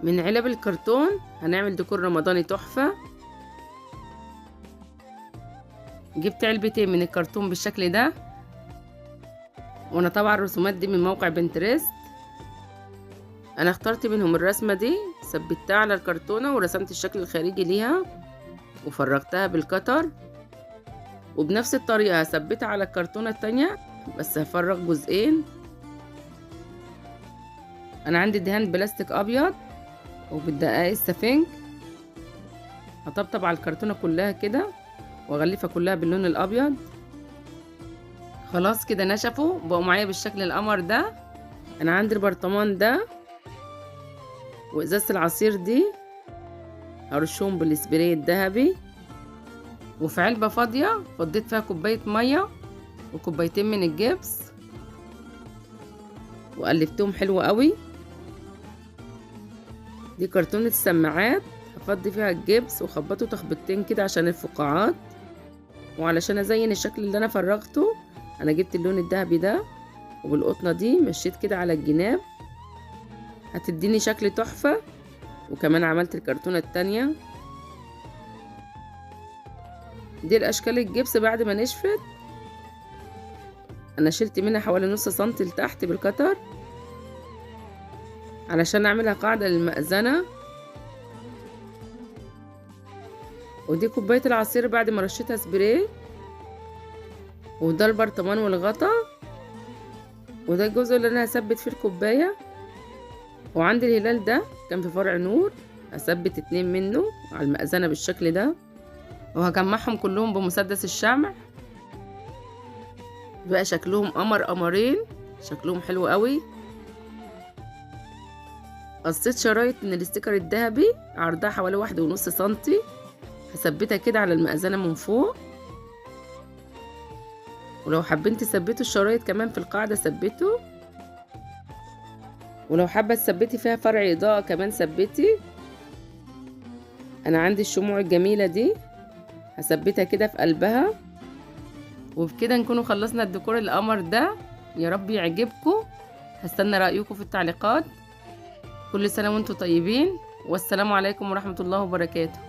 من علب الكرتون هنعمل ديكور رمضاني تحفة. جبت علبتين من الكرتون بالشكل ده، وانا طبعا الرسومات دي من موقع بنترست. انا اخترت منهم الرسمة دي، ثبتها على الكرتونة ورسمت الشكل الخارجي ليها وفرغتها بالكتر، وبنفس الطريقة هثبتها على الكرتونة التانية بس هفرغ جزئين. انا عندي دهان بلاستيك ابيض وبالدقاق السفنج، هطبطب على الكرتونة كلها كده واغلفها كلها باللون الابيض. خلاص كده نشفوا بقوا معايا بالشكل القمر ده. انا عندي البرطمان ده وازازة العصير دي هرشهم بالسبراي الذهبي، وفي علبة فاضية فضيت فيها كوباية مية وكوبايتين من الجبس وقلبتهم حلو قوي. دي كرتونة السماعات، هفضي فيها الجبس واخبطه تخبطتين كده عشان الفقاعات، وعلشان ازين الشكل اللي انا فرغته انا جبت اللون الذهبي ده وبالقطنة دي مشيت كده على الجناب هتديني شكل تحفة. وكمان عملت الكرتونة التانية دي الاشكال الجبس بعد ما نشفت. انا شلت منها حوالي نص سنتي لتحت بالكتر علشان اعملها قاعدة للمأذنة. ودي كوباية العصير بعد ما رشيتها سبراي، وده البرطمان والغطا، وده الجزء اللي انا هثبت فيه الكوباية. وعندي الهلال ده كان في فرع نور، هثبت 2 منه على المأذنة بالشكل ده، وهجمعهم كلهم بمسدس الشمع بقى شكلهم قمر قمرين، شكلهم حلو قوي. قصيت شرايط من الاستيكر الذهبي عرضها حوالي 1.5 سنتي، هثبتها كده على المأذنة من فوق. ولو حابين تثبتوا الشرايط كمان في القاعدة ثبتوا، ولو حابة تثبتي فيها فرع إضاءة كمان ثبتي. أنا عندي الشموع الجميلة دي هثبتها كده في قلبها. وبكده نكونوا خلصنا الديكور القمر ده، يا رب يعجبكم. هستنى رأيكم في التعليقات. كل سنة وانتم طيبين، والسلام عليكم ورحمة الله وبركاته.